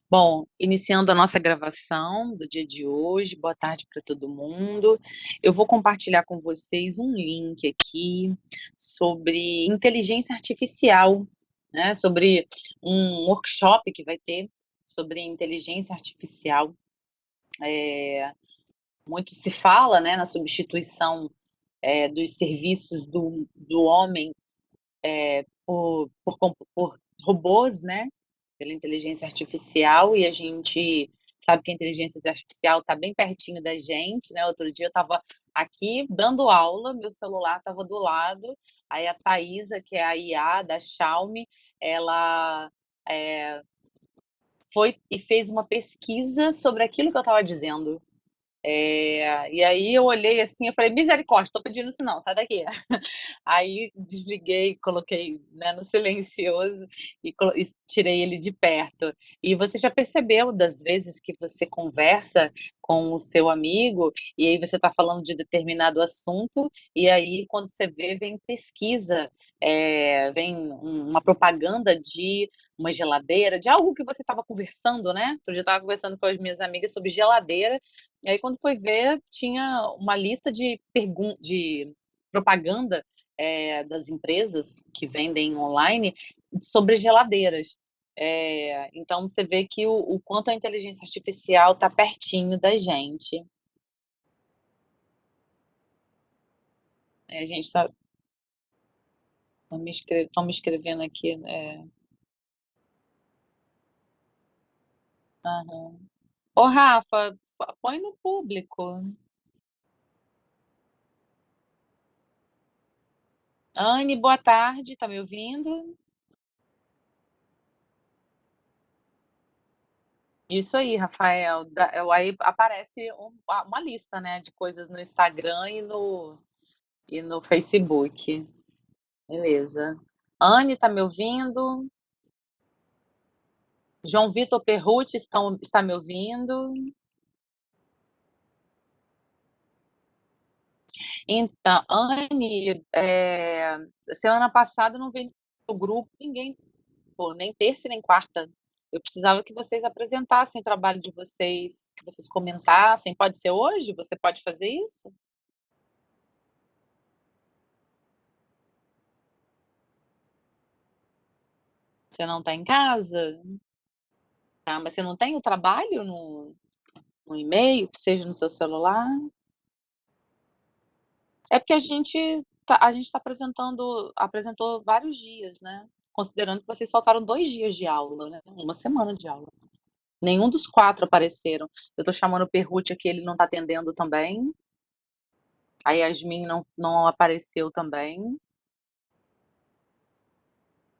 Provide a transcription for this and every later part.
Bom, iniciando a nossa gravação do dia de hoje, boa tarde para todo mundo. Eu vou compartilhar com vocês um link aqui sobre inteligência artificial, né, sobre um workshop que vai ter sobre inteligência artificial. Muito se fala, né, na substituição, dos serviços do homem por robôs, né, pela inteligência artificial, e a gente sabe que a inteligência artificial está bem pertinho da gente, né. Outro dia eu estava aqui dando aula, meu celular estava do lado, aí a Thaisa, que é a IA da Xiaomi, ela, eh, foi e fez uma pesquisa sobre aquilo que eu estava dizendo. E aí eu olhei assim, eu falei: "Misericórdia, estou pedindo isso não, sai daqui". Aí desliguei, coloquei, né, no silencioso e tirei ele de perto. E você já percebeu das vezes que você conversa com o seu amigo, e aí você está falando de determinado assunto, e aí quando você vê, vem pesquisa, vem uma propaganda de uma geladeira, de algo que você estava conversando, né. Outro dia eu estava conversando com as minhas amigas sobre geladeira, e aí quando foi ver, tinha uma lista de propaganda, das empresas que vendem online sobre geladeiras. Então você vê que o quanto a inteligência artificial está pertinho da gente. A gente está estão me escrevendo aqui, aham. Ô Rafa, põe no público. Anne, boa tarde, tá me ouvindo? Isso aí, Rafael. Aí aparece uma lista, né, de coisas no Instagram e no Facebook. Beleza. Anne, tá me ouvindo? João Vitor Perrucci está me ouvindo? Então, Anne, semana passada não veio no grupo ninguém, pô, nem terça e nem quarta. Eu precisava que vocês apresentassem o trabalho de vocês, que vocês comentassem. Pode ser hoje? Você pode fazer isso? Você não está em casa? Tá, mas você não tem o trabalho no e-mail, que seja no seu celular? É porque a gente tá apresentou vários dias, né, considerando que vocês faltaram 2 dias de aula, né, uma semana de aula. Nenhum dos 4 apareceram. Eu tô chamando o Perrucci aqui, ele não tá atendendo também. A Yasmin não apareceu também,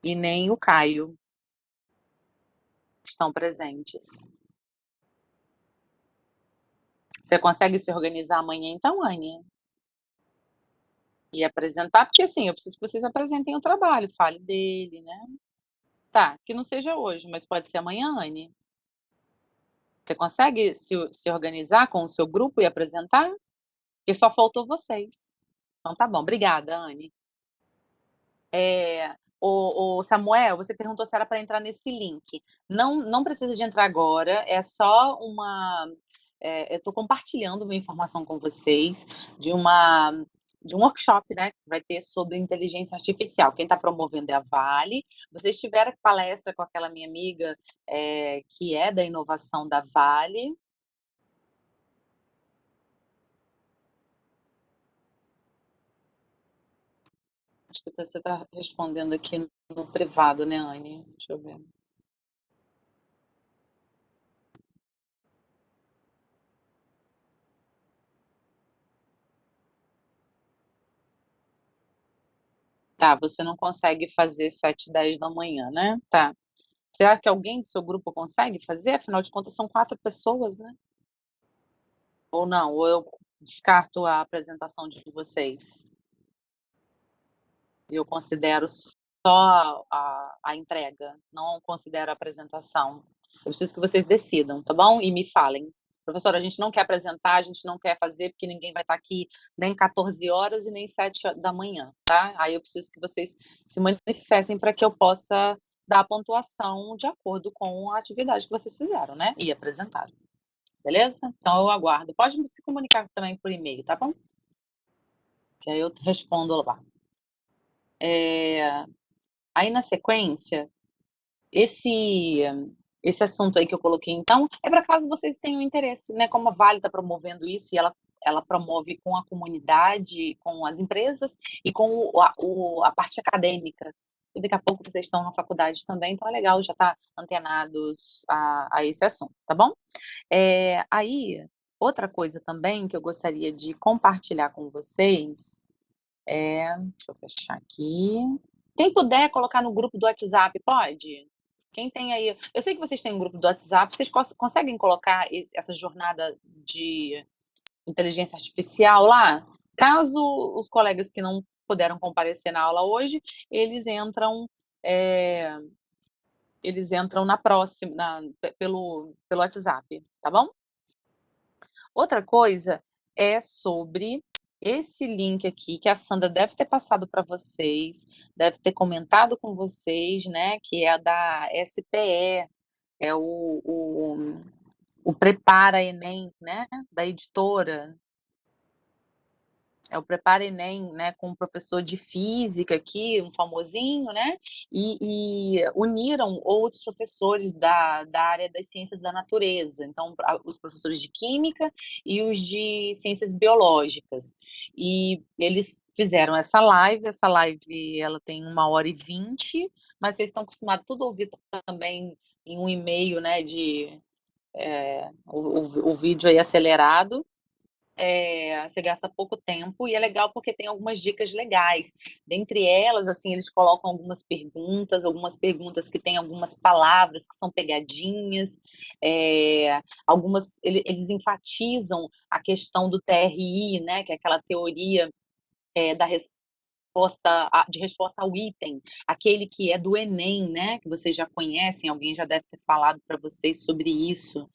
e nem o Caio estão presentes. Você consegue se organizar amanhã então, Anne? E apresentar? Porque, assim, eu preciso que vocês apresentem o trabalho, fale dele, né. Tá, que não seja hoje, mas pode ser amanhã, Anne? Você consegue se organizar com o seu grupo e apresentar? Porque só faltou vocês. Então tá bom, obrigada, Anne. O Samuel, você perguntou se era para entrar nesse link. Não precisa de entrar agora, é só eu estou compartilhando uma informação com vocês de uma de um workshop, né, que vai ter sobre inteligência artificial. Quem está promovendo é a Vale. Vocês tiveram palestra com aquela minha amiga, que é da inovação da Vale. Acho que você está respondendo aqui no privado, né, Anne? Deixa eu ver. Tá, você não consegue fazer 7h10 da manhã, né? Tá. Será que alguém do seu grupo consegue fazer? Afinal de contas são 4 pessoas, né? Ou não? Ou eu descarto a apresentação de vocês? E eu considero só a entrega, não considero a apresentação. Eu preciso que vocês decidam, tá bom? E me falem: "Professora, a gente não quer apresentar, a gente não quer fazer, porque ninguém vai estar aqui nem 14 horas e nem 7 da manhã, tá? Aí eu preciso que vocês se manifestem para que eu possa dar a pontuação de acordo com a atividade que vocês fizeram, né, e apresentaram. Beleza? Então eu aguardo. Pode se comunicar também por e-mail, tá bom? Que aí eu respondo lá. Aí na sequência, esse esse assunto aí que eu coloquei então, é para caso vocês tenham interesse, né, como a Vale está promovendo isso e ela promove com a comunidade, com as empresas e com a parte acadêmica. E daqui a pouco vocês estão na faculdade também, então é legal já estar antenados a esse assunto, tá bom? Aí, outra coisa também que eu gostaria de compartilhar com vocês deixa eu fechar aqui. Quem puder colocar no grupo do WhatsApp, pode? Quem tem aí eu sei que vocês têm um grupo do WhatsApp, vocês conseguem colocar essa jornada de inteligência artificial lá? Caso os colegas que não puderam comparecer na aula hoje, eles entram, eh, eles entram na próxima pelo WhatsApp, tá bom? Outra coisa é sobre esse link aqui que a Sandra deve ter passado para vocês, deve ter comentado com vocês, né, que é da SPE, é o Prepara Enem, né, da editora. É o Prepara Enem, né, com um professor de física aqui, um famosinho, né, e uniram outros professores da área das ciências da natureza, então os professores de química e os de ciências biológicas. E eles fizeram essa live ela tem 1h20, mas vocês estão acostumados tudo a ouvir também em 1h30, né, o vídeo aí acelerado. Você gasta pouco tempo e é legal porque tem algumas dicas legais. Dentre elas, assim, eles colocam algumas perguntas que têm algumas palavras que são pegadinhas, eles enfatizam a questão do TRI, né, que é aquela teoria da de resposta ao item, aquele que é do Enem, né, que vocês já conhecem, alguém já deve ter falado para vocês sobre isso,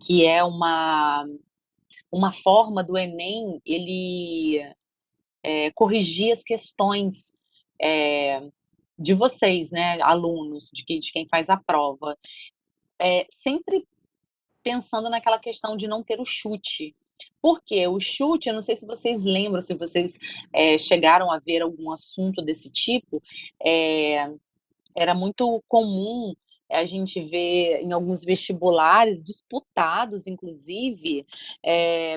que é uma forma do Enem ele corrigir as questões de vocês, né, alunos, de quem faz a prova. Sempre pensando naquela questão de não ter o chute. Porque o chute, eu não sei se vocês lembram, se vocês chegaram a ver algum assunto desse tipo, era muito comum a gente ver em alguns vestibulares disputados, inclusive,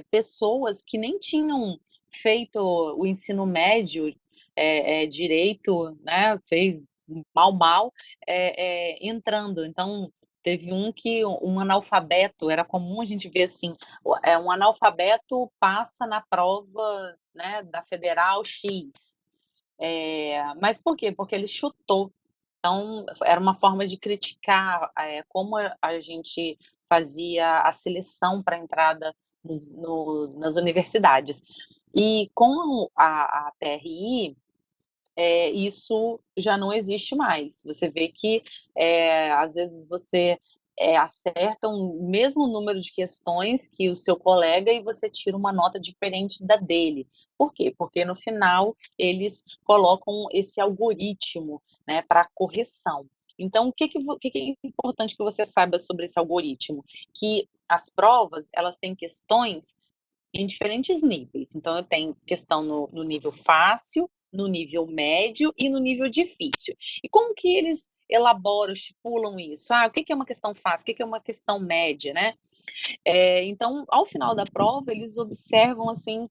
pessoas que nem tinham feito o ensino médio direito, né, fez mal, entrando. Então, teve um analfabeto, era comum a gente ver assim, um analfabeto passa na prova, né, da Federal X. Mas por quê? Porque ele chutou. Então, era uma forma de criticar como a gente fazia a seleção para entrada nas universidades. E com a TRI, isso já não existe mais. Você vê que, às vezes, você acerta o mesmo número de questões que o seu colega e você tira uma nota diferente da dele. Por quê? Porque no final eles colocam esse algoritmo, né, para correção. Então, o que é importante que você saiba sobre esse algoritmo? Que as provas, elas têm questões em diferentes níveis. Então, eu tenho questão no nível fácil, no nível médio e no nível difícil. E como que eles elaboram, estipulam isso? O que é uma questão fácil? O que é uma questão média, né? Então, ao final da prova, eles observam assim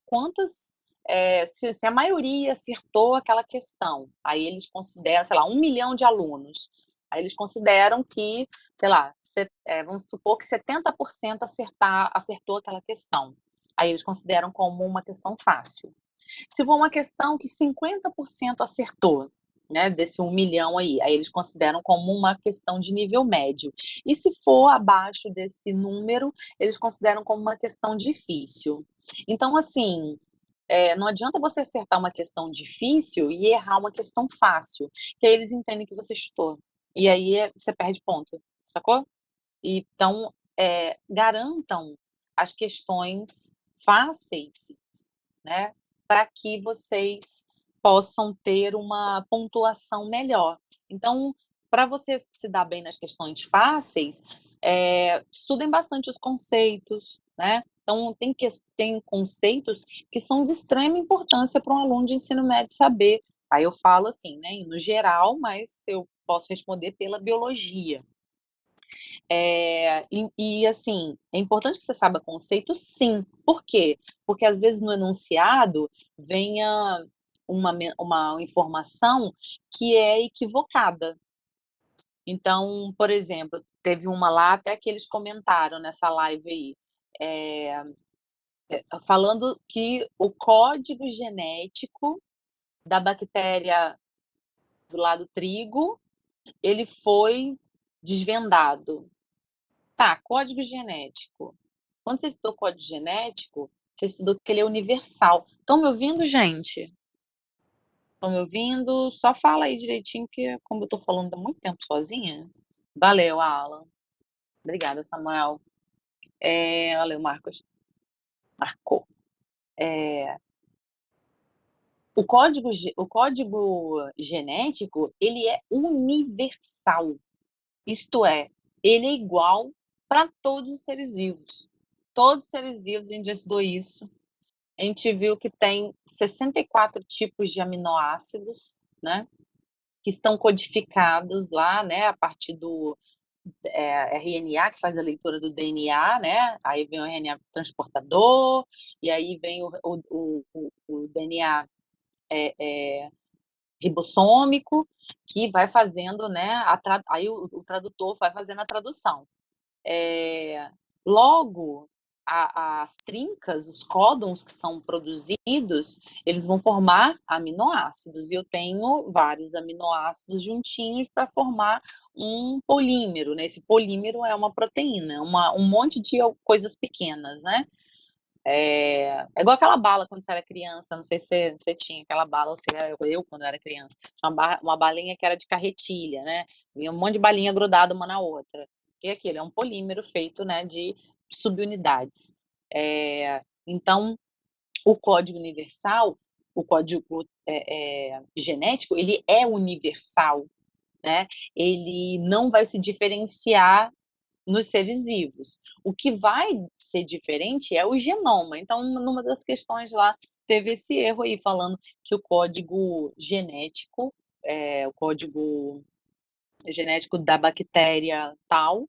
se a maioria acertou aquela questão. Aí eles consideram, sei lá, 1 milhão de alunos. Aí eles consideram que, sei lá, vamos supor que 70% acertou aquela questão. Aí eles consideram como uma questão fácil. Se for uma questão que 50% acertou, né, desse 1 milhão aí eles consideram como uma questão de nível médio. E se for abaixo desse número, eles consideram como uma questão difícil. Então, assim, não adianta você acertar uma questão difícil e errar uma questão fácil, que aí eles entendem que você chutou. E aí você perde ponto, sacou? Então, garantam as questões fáceis, né, para que vocês possam ter uma pontuação melhor. Então, para você se dar bem nas questões fáceis, estudem bastante os conceitos, né. Então tem conceitos que são de extrema importância para um aluno de ensino médio saber. Aí eu falo assim, né, no geral, mas eu posso responder pela biologia. Assim, é importante que você saiba conceito, sim. Por quê? Porque às vezes no enunciado venha uma informação que é equivocada. Então, por exemplo, teve uma lá até que eles comentaram nessa live aí, eh, falando que o código genético da bactéria do lado trigo, ele foi desvendado. Tá, código genético. Quando você estudou código genético, você estudou que ele é universal. Estão me ouvindo, gente? Estão me ouvindo? Só fala aí direitinho, que como eu tô falando há muito tempo sozinha. Valeu, Alan. Obrigada, Samuel. Valeu, Marcos. Marcou. É, o código genético, ele é universal. Isto é, ele é igual para todos os seres vivos. Todos os seres vivos, a gente já estudou isso. A gente viu que tem 64 tipos de aminoácidos, né, que estão codificados lá, né, a partir do RNA, que faz a leitura do DNA, né, aí vem o RNA transportador, e aí vem o DNA ribossômico, que vai fazendo, né, aí o tradutor vai fazendo a tradução. É, logo, as trincas, os códons que são produzidos, eles vão formar aminoácidos. E eu tenho vários aminoácidos juntinhos para formar um polímero, né? Esse polímero é uma proteína, um monte de coisas pequenas, né? É igual aquela bala quando você era criança, não sei se você tinha aquela bala, ou se era eu quando era criança, tinha uma balinha que era de carretilha, né? Vinha um monte de balinha grudada uma na outra. E aquilo é um polímero feito, né, de subunidades. Então, o código universal, o código genético, ele é universal, né? Ele não vai se diferenciar nos seres vivos. O que vai ser diferente é o genoma. Então, numa das questões lá, teve esse erro aí, falando que o código genético, o código genético da bactéria tal,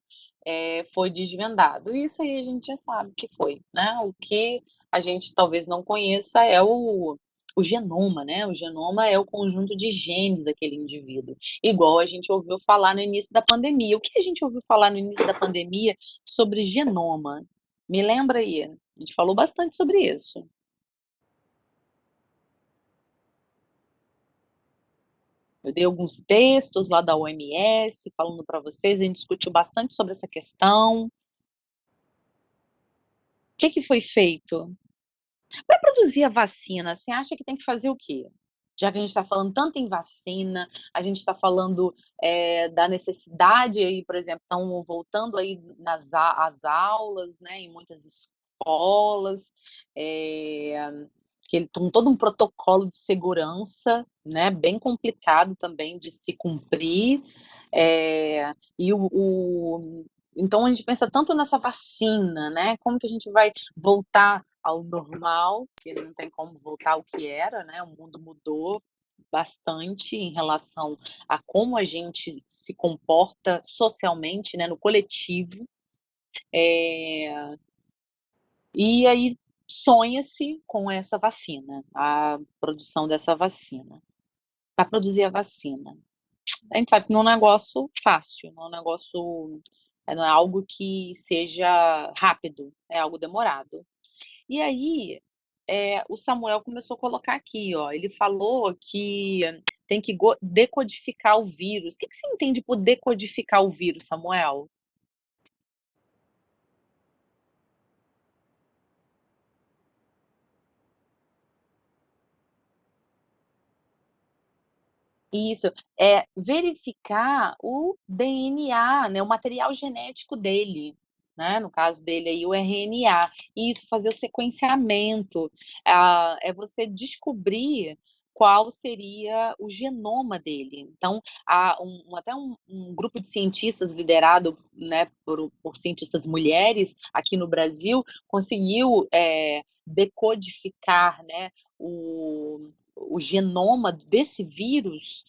foi desvendado. Isso aí a gente já sabe que foi, né? O que a gente talvez não conheça é o genoma, né? O genoma é o conjunto de genes daquele indivíduo. Igual a gente ouviu falar no início da pandemia. O que a gente ouviu falar no início da pandemia sobre genoma? Me lembra aí. A gente falou bastante sobre isso. Eu dei alguns textos lá da OMS falando para vocês, a gente discutiu bastante sobre essa questão. O que foi feito? Para produzir a vacina, você acha que tem que fazer o quê? Já que a gente está falando tanto em vacina, a gente está falando da necessidade aí, por exemplo, estão voltando aí as aulas, né, em muitas escolas, que tem todo um protocolo de segurança, né, bem complicado também de se cumprir, é, e então a gente pensa tanto nessa vacina, né, como que a gente vai voltar ao normal, que não tem como voltar ao que era, né? O mundo mudou bastante em relação a como a gente se comporta socialmente, né, no coletivo. E aí sonha-se com essa vacina, a produção dessa vacina. Para produzir a vacina. A gente sabe que não é um negócio fácil, não é um negócio, não é algo que seja rápido, é algo demorado. E aí, o Samuel começou a colocar aqui, ó, ele falou que tem que decodificar o vírus. O que você entende por decodificar o vírus, Samuel? Isso, é verificar o DNA, né, o material genético dele, né, no caso dele aí o RNA, e isso, fazer o sequenciamento, é você descobrir qual seria o genoma dele. Então, há até um grupo de cientistas liderado, né, por cientistas mulheres aqui no Brasil, conseguiu decodificar, né, o genoma desse vírus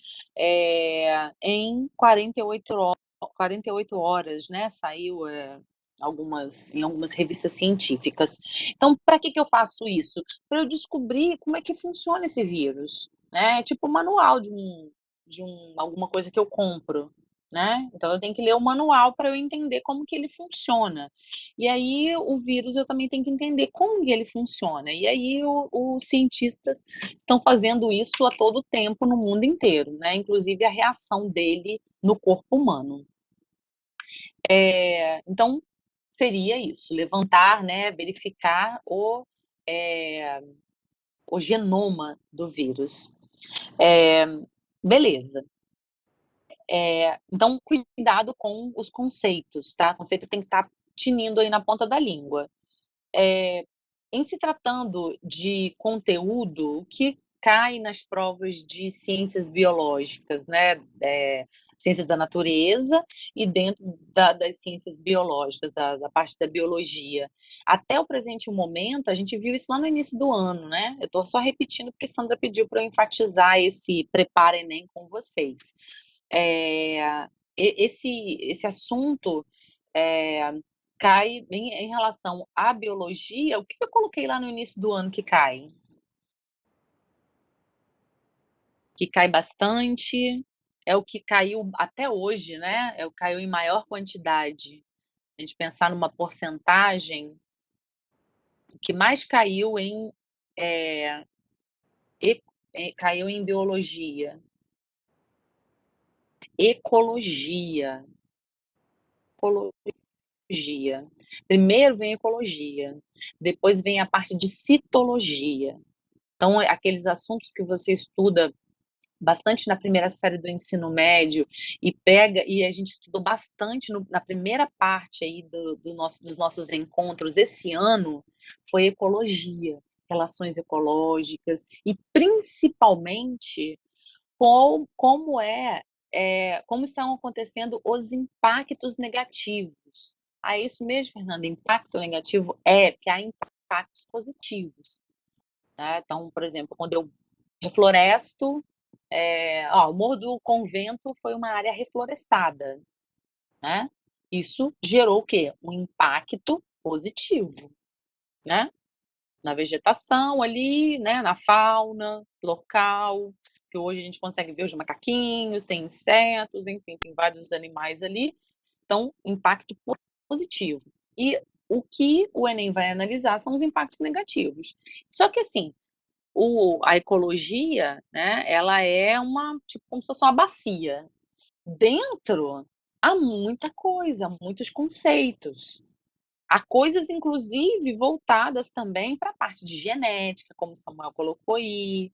em 48 horas, né? Saiu em algumas revistas científicas. Então, para que eu faço isso? Para eu descobrir como é que funciona esse vírus, né? Tipo o manual alguma coisa que eu compro, né? Então eu tenho que ler o manual para eu entender como que ele funciona. E aí o vírus eu também tenho que entender como que ele funciona. E aí os cientistas estão fazendo isso a todo tempo no mundo inteiro, né? Inclusive a reação dele no corpo humano. Então seria isso, levantar, né, verificar o genoma do vírus. Beleza. Então, cuidado com os conceitos, tá? O conceito tem que estar tinindo aí na ponta da língua. Em se tratando de conteúdo, o que cai nas provas de ciências biológicas, né? Ciências da natureza e dentro das ciências biológicas, da parte da biologia. Até o presente momento, a gente viu isso lá no início do ano, né? Eu estou só repetindo porque Sandra pediu para eu enfatizar esse Prepara Enem com vocês. Esse assunto é, cai em relação à biologia. O que eu coloquei lá no início do ano que cai? Que cai bastante, é o que caiu até hoje, né? É o que caiu em maior quantidade. A gente pensar numa porcentagem, o que mais caiu é, caiu em biologia, ecologia, ecologia. Primeiro vem ecologia, depois vem a parte de citologia. Então, aqueles assuntos que você estuda bastante na primeira série do ensino médio e a gente estudou bastante na primeira parte aí dos nossos encontros esse ano, foi ecologia, relações ecológicas e principalmente como estão acontecendo os impactos negativos. Ah, é isso mesmo, Fernanda? Impacto negativo? Porque há impactos positivos. Né? Então, por exemplo, quando eu refloresto, o Morro do Convento foi uma área reflorestada, né? Isso gerou o quê? Um impacto positivo, né? Na vegetação ali, né? Na fauna local, que hoje a gente consegue ver os macaquinhos, tem insetos, enfim, tem vários animais ali. Então, impacto positivo. E o que o Enem vai analisar são os impactos negativos. Só que assim, a ecologia, né, ela é tipo, como se fosse uma bacia. Dentro há muita coisa, muitos conceitos. Há coisas, inclusive, voltadas também para a parte de genética, como Samuel colocou aí,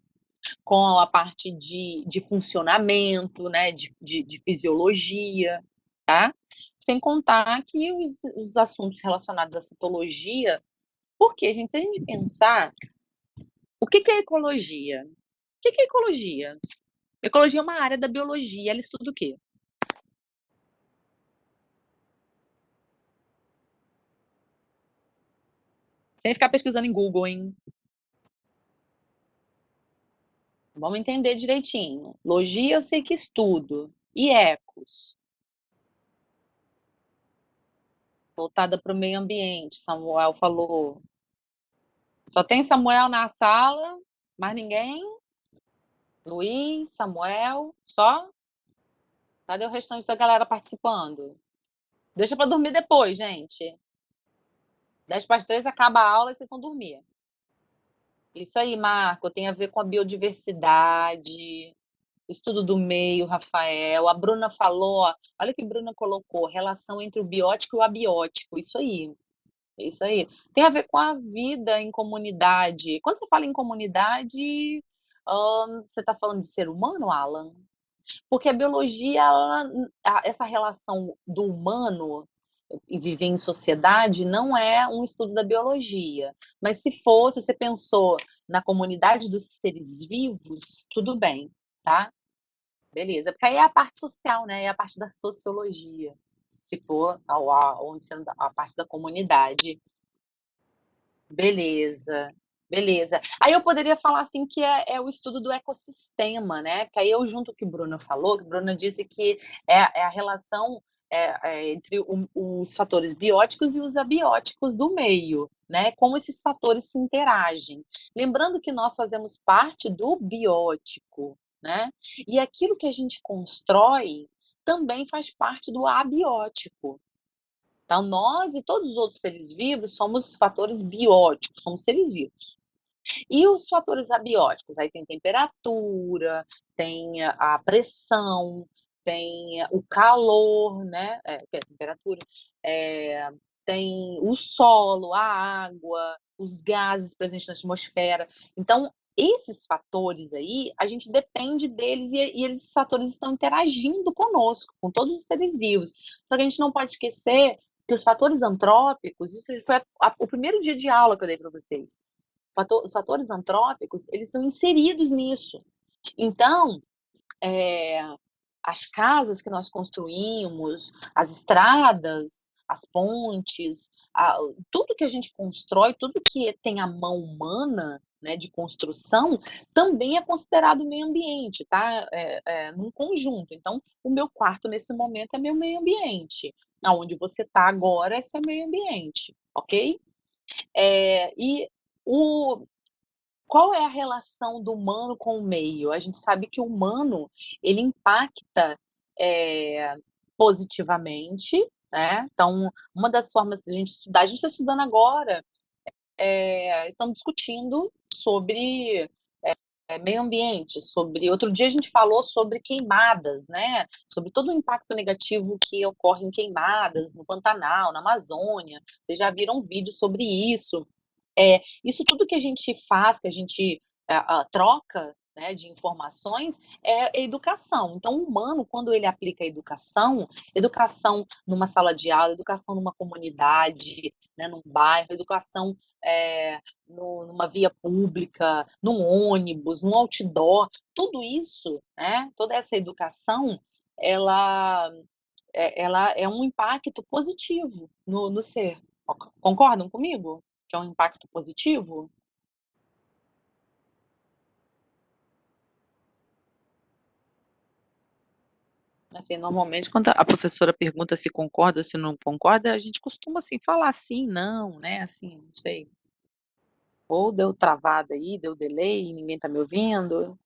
com a parte de funcionamento, né, de fisiologia, tá? Sem contar que os assuntos relacionados à citologia, porque, gente, se a gente pensar, o que é ecologia? O que é ecologia? Ecologia é uma área da biologia, ela estuda o quê? Sem ficar pesquisando em Google, hein? Vamos entender direitinho. Logia eu sei que estudo. E ecos? Voltada para o meio ambiente, Samuel falou. Só tem Samuel na sala, mais ninguém? Luiz, Samuel, só? Cadê o restante da galera participando? Deixa para dormir depois, gente. 10 para as 3 acaba a aula e vocês vão dormir. Isso aí, Marco, tem a ver com a biodiversidade, estudo do meio, Rafael. A Bruna falou, ó, olha o que a Bruna colocou, relação entre o biótico e o abiótico. Isso aí, isso aí. Tem a ver com a vida em comunidade. Quando você fala em comunidade, você está falando de ser humano, Alan? Porque a biologia, essa relação do humano e viver em sociedade não é um estudo da biologia. Mas se fosse, você pensou na comunidade dos seres vivos, tudo bem, tá? Beleza. Porque aí é a parte social, né? É a parte da sociologia. Se for ao ensino, a parte da comunidade. Beleza, beleza. Aí eu poderia falar, assim, que é o estudo do ecossistema, né, que aí eu junto o que Bruna falou, que Bruna disse que é a relação, entre os fatores bióticos e os abióticos do meio, né, como esses fatores se interagem. Lembrando que nós fazemos parte do biótico, né, e aquilo que a gente constrói também faz parte do abiótico. Então, nós e todos os outros seres vivos somos fatores bióticos, somos seres vivos. E os fatores abióticos? Aí tem temperatura, tem a pressão, tem o calor, né? Que é a temperatura, é, tem o solo, a água, os gases presentes na atmosfera. Então, esses fatores aí, a gente depende deles e esses fatores estão interagindo conosco, com todos os seres vivos. Só que a gente não pode esquecer que os fatores antrópicos, isso foi o primeiro dia de aula que eu dei para vocês. Os fatores antrópicos, eles são inseridos nisso. Então, é, as casas que nós construímos, as estradas, as pontes, tudo que a gente constrói, tudo que tem a mão humana, né, de construção, também é considerado meio ambiente, tá? Num conjunto. Então, o meu quarto nesse momento é meu meio ambiente. Aonde você está agora, esse é meio ambiente, ok? E o, qual é a relação do humano com o meio? A gente sabe que o humano, ele impacta, eh, positivamente, né, então uma das formas da gente estudar, a gente está estudando agora, estamos discutindo sobre, meio ambiente, sobre outro dia a gente falou sobre queimadas, né, sobre todo o impacto negativo que ocorre em queimadas no Pantanal, na Amazônia, vocês já viram vídeos sobre isso. Isso tudo que a gente faz, que a gente troca, né, de informações, é educação. Então, o humano, quando ele aplica a educação, educação numa sala de aula, educação numa comunidade, né, num bairro, educação numa via pública, num ônibus, num outdoor, tudo isso, né, toda essa educação, ela, ela é um impacto positivo no ser. Concordam comigo? Que é um impacto positivo? Assim, normalmente quando a professora pergunta se concorda ou se não concorda, a gente costuma, assim, falar sim, não, né, assim, não sei. Ou deu travada aí, deu delay, ninguém tá me ouvindo.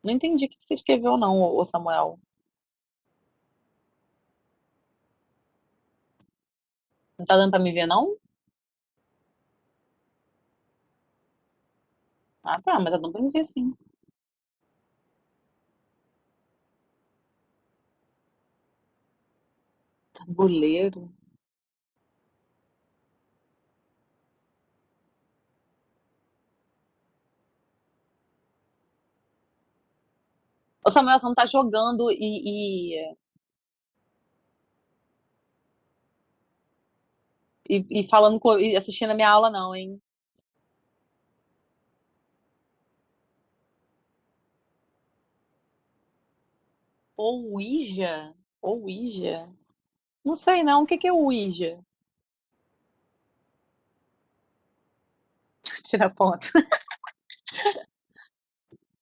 Não entendi o que você escreveu não, ô Samuel. Não tá dando pra me ver não? Ah tá, mas tá dando pra me ver sim. Tabuleiro. Ô Samuel, você não tá jogando e falando e assistindo a minha aula não, hein? Ouija? Ouija? Não sei não, o que que é Ouija? Tira ponto.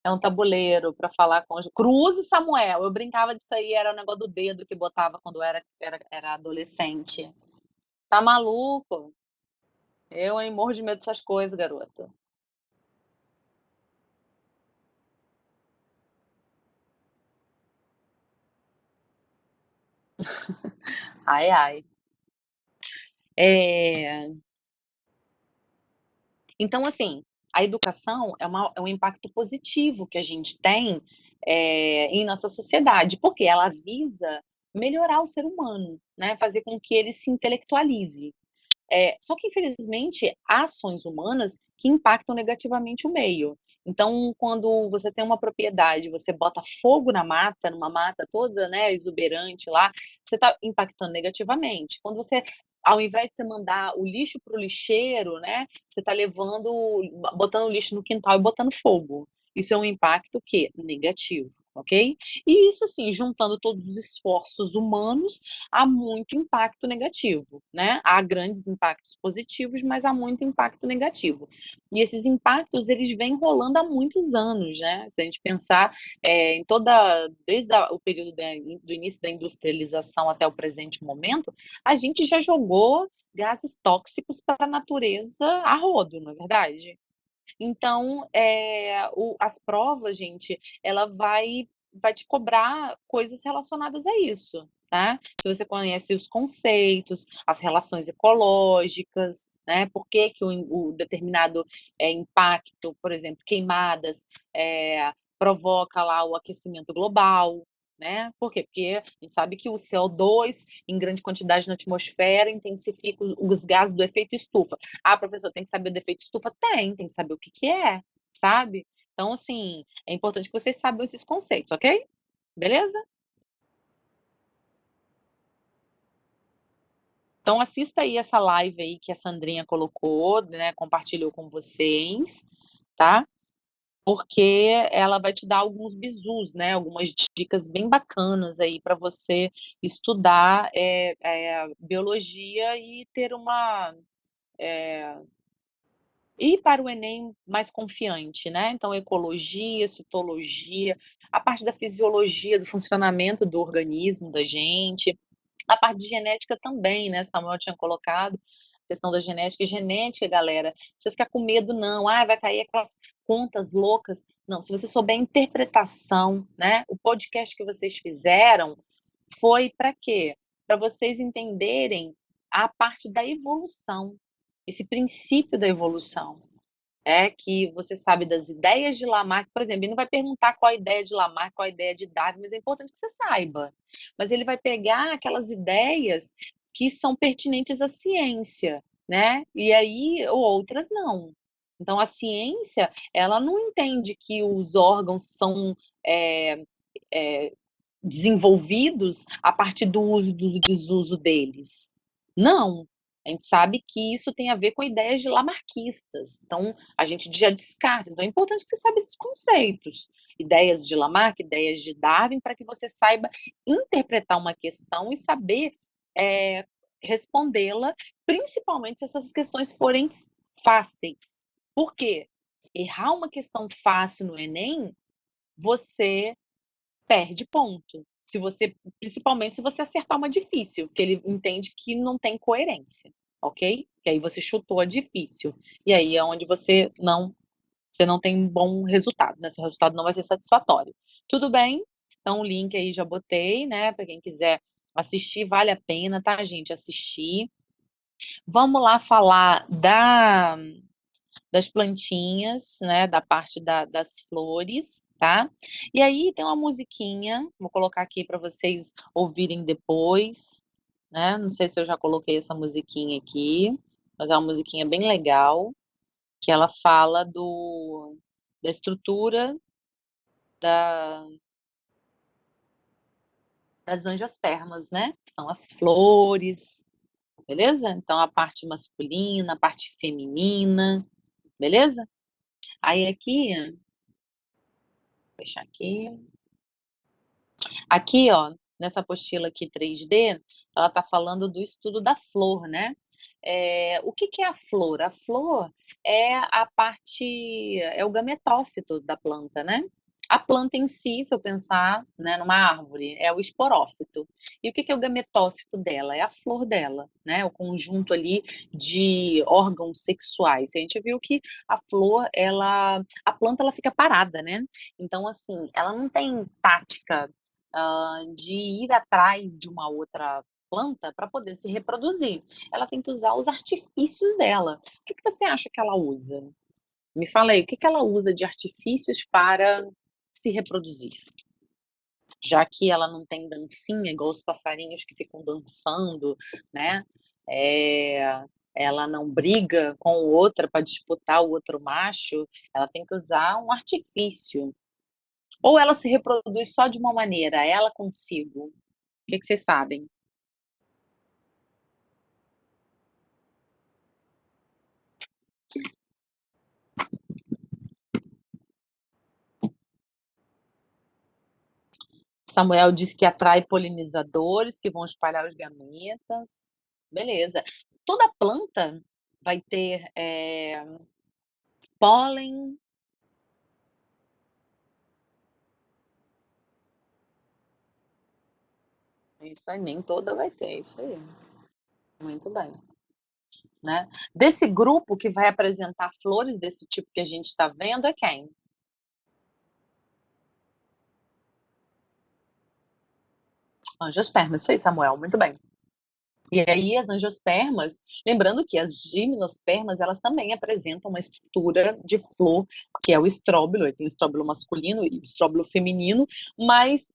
É um tabuleiro para falar com os Cruz e Samuel. Eu brincava disso aí, era o negócio do dedo que botava quando era adolescente. Tá maluco? Eu, hein, morro de medo dessas coisas, garota. Ai, ai. É... Então, assim, a educação é um impacto positivo que a gente tem em nossa sociedade, porque ela visa melhorar o ser humano, né? Fazer com que ele se intelectualize. Só que, infelizmente, há ações humanas que impactam negativamente o meio. Então, quando você tem uma propriedade, você bota fogo na mata, numa mata toda, né, exuberante lá, você está impactando negativamente. Quando você, ao invés de você mandar o lixo para o lixeiro, né, você está levando, botando o lixo no quintal e botando fogo. Isso é um impacto que negativo, ok? E isso, assim, juntando todos os esforços humanos, há muito impacto negativo, né? Há grandes impactos positivos, mas há muito impacto negativo. E esses impactos, eles vêm rolando há muitos anos, né? Se a gente pensar em toda, desde o período do início da industrialização até o presente momento, a gente já jogou gases tóxicos para a natureza a rodo, não é verdade? Então, as provas, gente, ela vai te cobrar coisas relacionadas a isso, tá? Se você conhece os conceitos, as relações ecológicas, né? Por que que o determinado impacto, por exemplo, queimadas, provoca lá o aquecimento global, né? Por quê? Porque a gente sabe que o CO2 em grande quantidade na atmosfera intensifica os gases do efeito estufa. Ah, professor, tem que saber o defeito de estufa? Tem que saber o que que é, sabe? Então, assim, é importante que vocês saibam esses conceitos, ok? Beleza? Então, assista aí essa live aí que a Sandrinha colocou, né? Compartilhou com vocês, tá? Porque ela vai te dar alguns bizus, né? Algumas dicas bem bacanas aí para você estudar biologia e ter uma ir para o Enem mais confiante, né? Então, ecologia, citologia, a parte da fisiologia, do funcionamento do organismo da gente, a parte de genética também, né? Samuel tinha colocado a questão da genética. E genética, galera, não precisa ficar com medo, não. Ah, vai cair aquelas contas loucas. Não, se você souber a interpretação, né? O podcast que vocês fizeram foi para quê? Para vocês entenderem a parte da evolução, esse princípio da evolução. É que você sabe das ideias de Lamarck, por exemplo, ele não vai perguntar qual a ideia de Lamarck, qual a ideia de Darwin, mas é importante que você saiba. Mas ele vai pegar aquelas ideias que são pertinentes à ciência, né? E aí, ou outras não. Então, a ciência, ela não entende que os órgãos são é, é, desenvolvidos a partir do uso e do desuso deles. Não. A gente sabe que isso tem a ver com ideias de lamarquistas. Então, a gente já descarta. Então, é importante que você saiba esses conceitos. Ideias de Lamarck, ideias de Darwin, para que você saiba interpretar uma questão e saber é, respondê-la, principalmente se essas questões forem fáceis. Por quê? Errar uma questão fácil no Enem, você perde ponto. Se você, principalmente se você acertar uma difícil, que ele entende que não tem coerência, ok? Que aí você chutou a difícil. E aí é onde você não tem um bom resultado, né? Seu resultado não vai ser satisfatório. Tudo bem? Então o link aí já botei, né? Para quem quiser assistir, vale a pena, tá, gente? Assistir. Vamos lá falar das plantinhas, né, da parte das flores, tá? E aí tem uma musiquinha, vou colocar aqui para vocês ouvirem depois, né? Não sei se eu já coloquei essa musiquinha aqui, mas é uma musiquinha bem legal, que ela fala da estrutura da, das angiospermas, né? Que são as flores, beleza? Então a parte masculina, a parte feminina, beleza? Aí aqui, vou deixar aqui. Aqui, ó, nessa apostila aqui 3D, ela está falando do estudo da flor, né? O que que é a flor? A flor é a parte, é o gametófito da planta, né? A planta em si, se eu pensar, né, numa árvore, é o esporófito. E o que que é o gametófito dela? É a flor dela, né? O conjunto ali de órgãos sexuais. A gente viu que a flor, a planta, ela fica parada, né? Então, assim, ela não tem tática de ir atrás de uma outra planta para poder se reproduzir. Ela tem que usar os artifícios dela. O que que você acha que ela usa? Me fala aí, o que que ela usa de artifícios para se reproduzir? Já que ela não tem dancinha, igual os passarinhos que ficam dançando, né? É, ela não briga com outra para disputar o outro macho, ela tem que usar um artifício. Ou ela se reproduz só de uma maneira, ela consigo? O que vocês sabem? Samuel disse que atrai polinizadores que vão espalhar os gametas. Beleza. Toda planta vai ter pólen. Isso aí, nem toda vai ter, isso aí. Muito bem. Né? Desse grupo que vai apresentar flores desse tipo que a gente está vendo é quem? Angiosperma, isso aí, Samuel, muito bem. E aí as angiospermas, lembrando que as gimnospermas, elas também apresentam uma estrutura de flor, que é o estróbilo, tem o estróbilo masculino e o estróbilo feminino, mas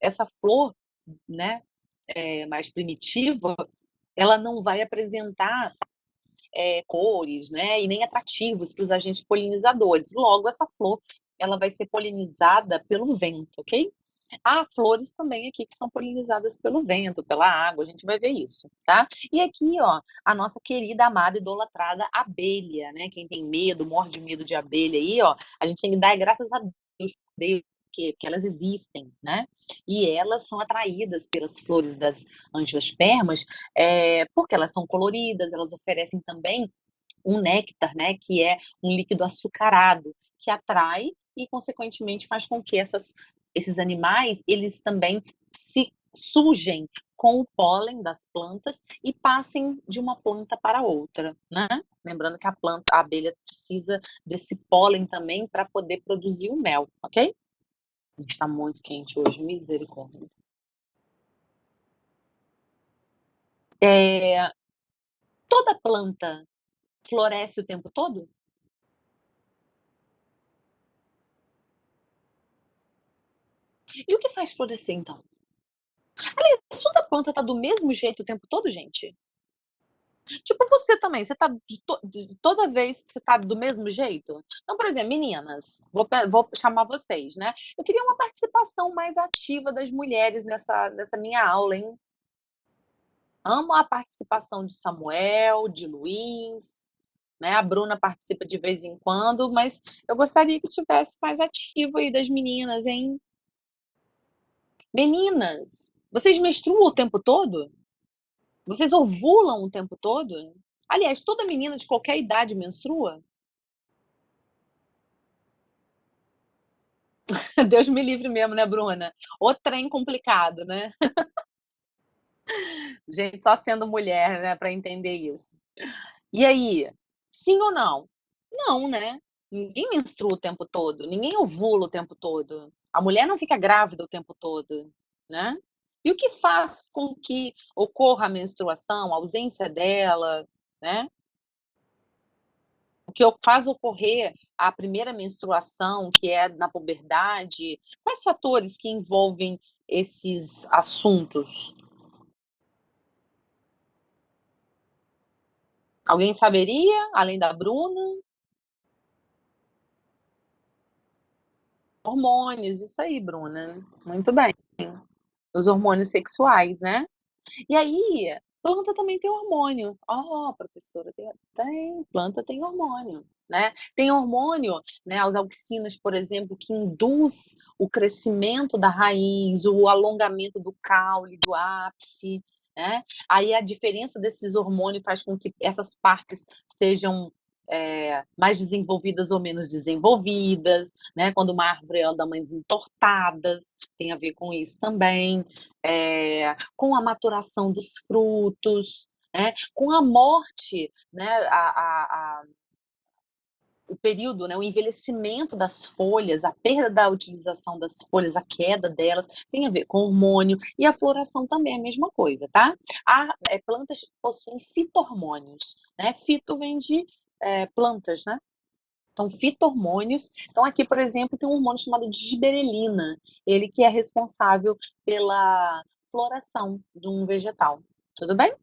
essa flor, né, mais primitiva, ela não vai apresentar cores, né, e nem atrativos para os agentes polinizadores. Logo, essa flor, ela vai ser polinizada pelo vento, ok? Há flores também aqui que são polinizadas pelo vento, pela água, a gente vai ver isso, tá? E aqui, ó, a nossa querida, amada, idolatrada abelha, né? Quem tem medo, morre de medo de abelha aí, ó, a gente tem que dar graças a Deus, porque elas existem, né? E elas são atraídas pelas flores das angiospermas, porque elas são coloridas, elas oferecem também um néctar, né? Que é um líquido açucarado, que atrai e, consequentemente, faz com que esses animais, eles também se sujem com o pólen das plantas e passem de uma planta para outra, né? Lembrando que a abelha precisa desse pólen também para poder produzir o mel, ok? A gente está muito quente hoje, misericórdia. Toda planta floresce o tempo todo? E o que faz florescer, então? Toda planta tá do mesmo jeito o tempo todo, gente? Tipo você também, você tá de toda vez que você tá do mesmo jeito? Então, por exemplo, meninas, vou chamar vocês, né? Eu queria uma participação mais ativa das mulheres nessa minha aula, hein? Amo a participação de Samuel, de Luiz, né? A Bruna participa de vez em quando, mas eu gostaria que tivesse mais ativo aí das meninas, hein? Meninas, vocês menstruam o tempo todo? Vocês ovulam o tempo todo? Aliás, toda menina de qualquer idade menstrua? Deus me livre mesmo, né, Bruna? O trem complicado, né? Gente, só sendo mulher, né, para entender isso. E aí, sim ou não? Não, né? Ninguém menstrua o tempo todo, ninguém ovula o tempo todo. A mulher não fica grávida o tempo todo, né? E o que faz com que ocorra a menstruação, a ausência dela, né? O que faz ocorrer a primeira menstruação, que é na puberdade? Quais fatores que envolvem esses assuntos? Alguém saberia, além da Bruna? Hormônios, isso aí, Bruna. Muito bem. Os hormônios sexuais, né? E aí, planta também tem hormônio. Ó, professora, planta tem hormônio, né? Tem hormônio, né, as auxinas, por exemplo, que induz o crescimento da raiz, o alongamento do caule, do ápice, né? Aí a diferença desses hormônios faz com que essas partes sejam mais desenvolvidas ou menos desenvolvidas, né? Quando uma árvore ela dá umas entortadas, tem a ver com isso também. Com a maturação dos frutos, né? Com a morte, né? O período, né? O envelhecimento das folhas, a perda da utilização das folhas, a queda delas, tem a ver com hormônio, e a floração também é a mesma coisa, tá? Plantas possuem fito-hormônios, né? Fito vem de plantas, né? Então, fito-hormônios. Então, aqui, por exemplo, tem um hormônio chamado de giberelina, ele que é responsável pela floração de um vegetal. Tudo bem?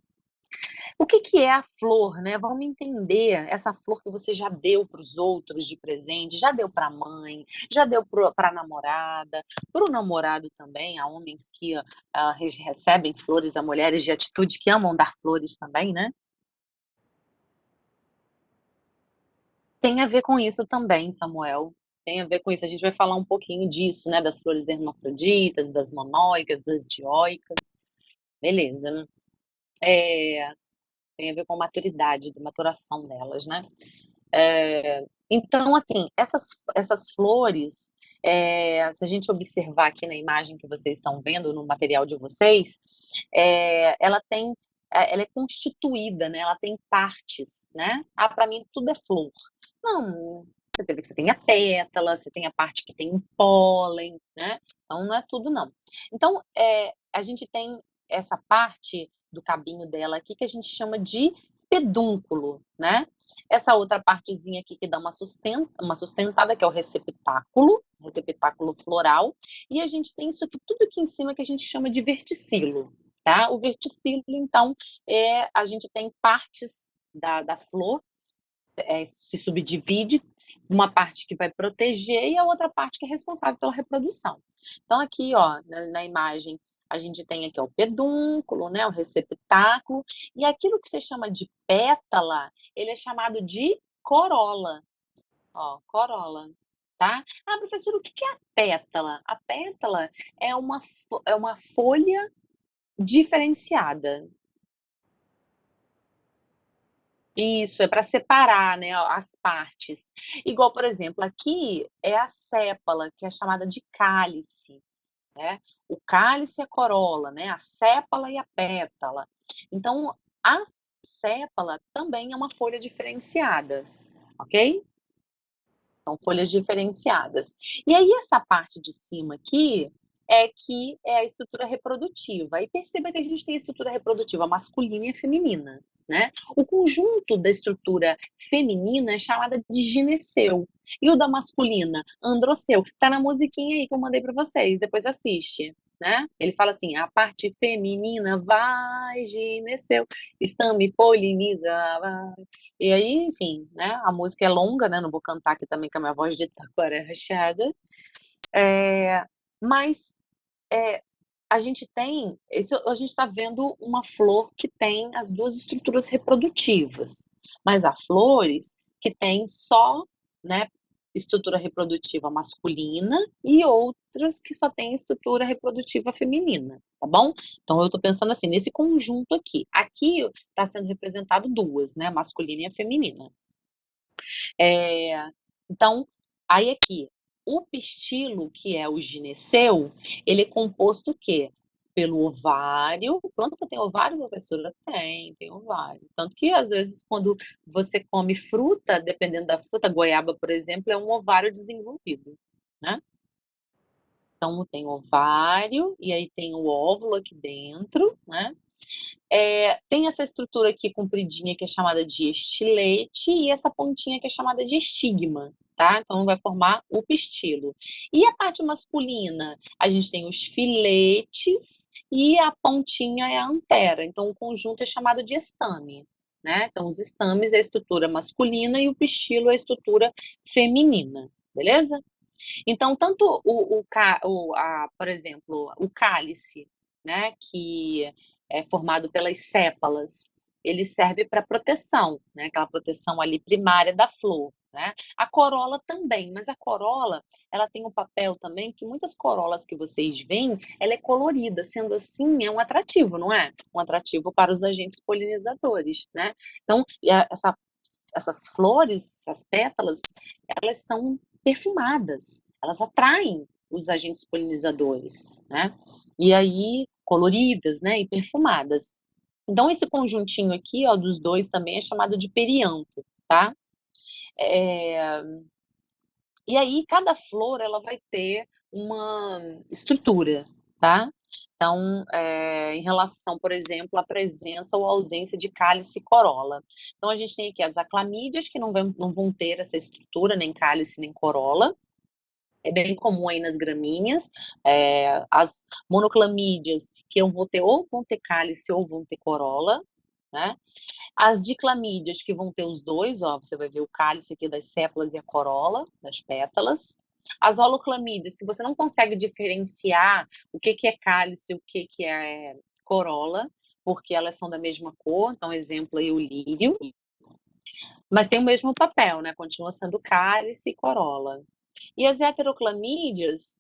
O que que é a flor, né? Vamos entender essa flor que você já deu para os outros de presente, já deu para a mãe, já deu para a namorada, para o namorado também. Há homens que recebem flores, há mulheres de atitude que amam dar flores também, né? Tem a ver com isso também, Samuel. Tem a ver com isso. A gente vai falar um pouquinho disso, né? Das flores hermafroditas, das monóicas, das dioicas. Beleza, né? É, tem a ver com a maturidade, da maturação delas, né? Então, assim, essas flores, se a gente observar aqui na imagem que vocês estão vendo, no material de vocês, ela tem, ela é constituída, né? Ela tem partes, né? Ah, para mim tudo é flor. Não, você tem a pétala, você tem a parte que tem o pólen, né? Então não é tudo, não. Então, a gente tem essa parte do cabinho dela aqui que a gente chama de pedúnculo, né? Essa outra partezinha aqui que dá uma sustentada, que é o receptáculo floral, e a gente tem isso aqui, tudo aqui em cima que a gente chama de verticilo, tá? O verticilo, então, a gente tem partes da flor, se subdivide, uma parte que vai proteger e a outra parte que é responsável pela reprodução. Então, aqui, ó, na imagem, a gente tem aqui ó, o pedúnculo, né, o receptáculo, e aquilo que você chama de pétala, ele é chamado de corola. Ó, corola, tá? Ah, professor, o que é a pétala? A pétala é uma folha diferenciada. Isso, é para separar, né, as partes. Igual, por exemplo, aqui é a sépala, que é chamada de cálice, né? O cálice é a corola, né? A sépala e a pétala. Então, a sépala também é uma folha diferenciada, ok? São folhas diferenciadas. E aí, essa parte de cima aqui que é a estrutura reprodutiva. E perceba que a gente tem a estrutura reprodutiva masculina e feminina, né? O conjunto da estrutura feminina é chamada de gineceu. E o da masculina, androceu. Tá na musiquinha aí que eu mandei para vocês, depois assiste. Né? Ele fala assim: a parte feminina vai, gineceu, estame poliniza, vai. E aí, enfim, né? A música é longa, né? Não vou cantar aqui também, que a minha voz de taquara é rachada. É, mas é, a gente tem, isso, a gente está vendo uma flor que tem as duas estruturas reprodutivas, mas há flores que têm só, né, estrutura reprodutiva masculina e outras que só têm estrutura reprodutiva feminina, tá bom? Então eu estou pensando assim, nesse conjunto aqui. Aqui está sendo representado duas, né, a masculina e a feminina. É, então, aí aqui, o pistilo, que é o gineceu, ele é composto o quê? Pelo ovário. Planta tem ovário, professora? Tem ovário. Tanto que, às vezes, quando você come fruta, dependendo da fruta, goiaba, por exemplo, é um ovário desenvolvido, né? Então, tem ovário, e aí tem o óvulo aqui dentro, né? Tem essa estrutura aqui compridinha que é chamada de estilete e essa pontinha que é chamada de estigma, tá? Então vai formar o pistilo. E a parte masculina, a gente tem os filetes e a pontinha é a antera. Então o conjunto é chamado de estame, né? Então os estames é a estrutura masculina e o pistilo é a estrutura feminina, beleza? Então, tanto por exemplo, o cálice, né, que é formado pelas sépalas, ele serve para proteção, né, aquela proteção ali primária da flor, né? A corola também, mas a corola, ela tem um papel também que muitas corolas que vocês veem, ela é colorida, sendo assim, é um atrativo, não é? Um atrativo para os agentes polinizadores, né? Então, essas flores, essas pétalas, elas são perfumadas, elas atraem os agentes polinizadores, né? E aí, coloridas, né? E perfumadas. Então, esse conjuntinho aqui, ó, dos dois também é chamado de perianto, tá? É... E aí, cada flor, ela vai ter uma estrutura, tá? Então, em relação, por exemplo, à presença ou ausência de cálice e corola. Então, a gente tem aqui as aclamídeas, que não vão ter essa estrutura, nem cálice, nem corola. É bem comum aí nas gramíneas. As monoclamídeas, que eu vou ter ou vão ter cálice ou vão ter corola. né? As diclamídeas, que vão ter os dois, ó, você vai ver o cálice aqui das sépalas e a corola, das pétalas. As holoclamídeas, que você não consegue diferenciar o que é cálice e o que é corola, porque elas são da mesma cor, então exemplo aí o lírio, mas tem o mesmo papel, né? Continua sendo cálice e corola. E as heteroclamídeas,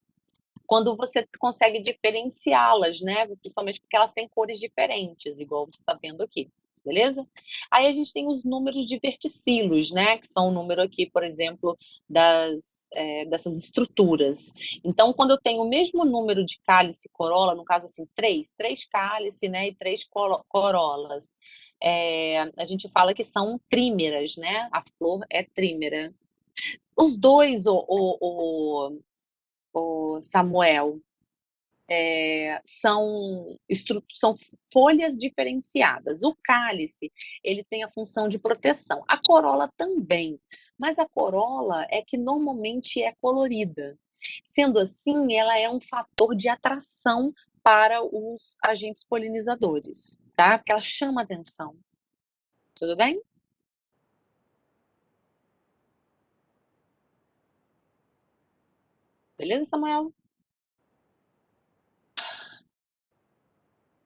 quando você consegue diferenciá-las, né? Principalmente porque elas têm cores diferentes, igual você está vendo aqui, beleza? Aí a gente tem os números de verticilos, né? Que são o número aqui, por exemplo, dessas estruturas. Então, quando eu tenho o mesmo número de cálice e corola, no caso assim, três cálice, né? E três corolas, a gente fala que são trímeras, né? A flor é trímera. Os dois, o Samuel, são folhas diferenciadas. O cálice, ele tem a função de proteção. A corola também, mas a corola é que normalmente é colorida. Sendo assim, ela é um fator de atração para os agentes polinizadores, tá? Porque ela chama atenção. Tudo bem? Beleza, Samuel?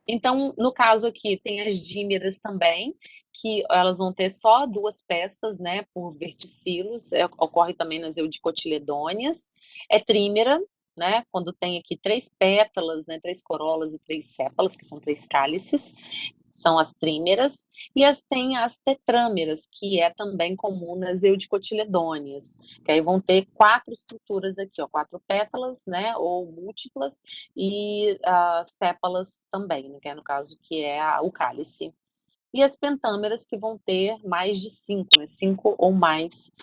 Então, no caso aqui, tem as dímeras também, que elas vão ter só duas peças, né, por verticilos, ocorre também nas eudicotiledôneas. É trímera, né, quando tem aqui três pétalas, né, três corolas e três sépalas, que são três cálices, são as trímeras, e tem as tetrâmeras, que é também comum nas eudicotiledôneas, que aí vão ter quatro estruturas aqui, ó, quatro pétalas, né, ou múltiplas, e sépalas também, né, que é no caso que é o cálice. E as pentâmeras, que vão ter mais de cinco, né, cinco ou mais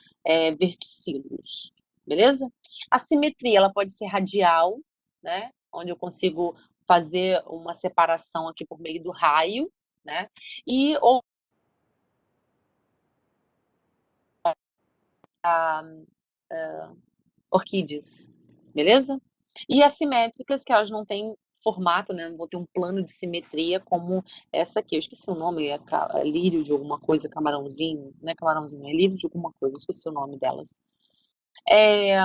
verticilos, beleza? A simetria, ela pode ser radial, né, onde eu consigo fazer uma separação aqui por meio do raio, né, ou orquídeas, beleza? E assimétricas, que elas não têm formato, né? Não vou ter um plano de simetria como essa aqui. Eu esqueci o nome, é lírio de alguma coisa, camarãozinho, não é camarãozinho, é lírio de alguma coisa, esqueci o nome delas. É,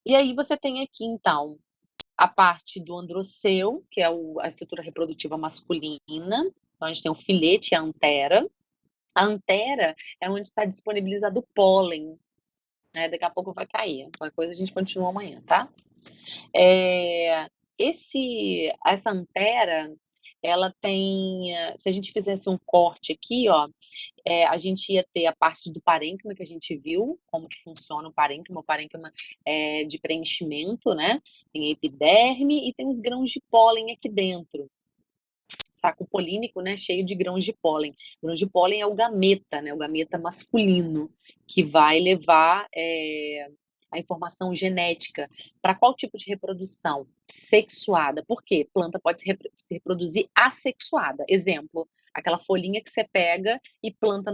e aí você tem aqui, então, a parte do androceu, que é a estrutura reprodutiva masculina. Então, a gente tem o filete e a antera. A antera é onde está disponibilizado o pólen, né? Daqui a pouco vai cair. Qualquer coisa a gente continua amanhã, tá? É, essa antera, ela tem, se a gente fizesse um corte aqui, ó, a gente ia ter a parte do parênquima que a gente viu, como que funciona o parênquima é de preenchimento, né? Tem epiderme e tem os grãos de pólen aqui dentro. Saco polínico, né, cheio de grãos de pólen. Grãos de pólen é o gameta, né, o gameta masculino, que vai levar a informação genética para qual tipo de reprodução? Sexuada. Por quê? Planta pode se reproduzir assexuada. Exemplo, aquela folhinha que você pega e planta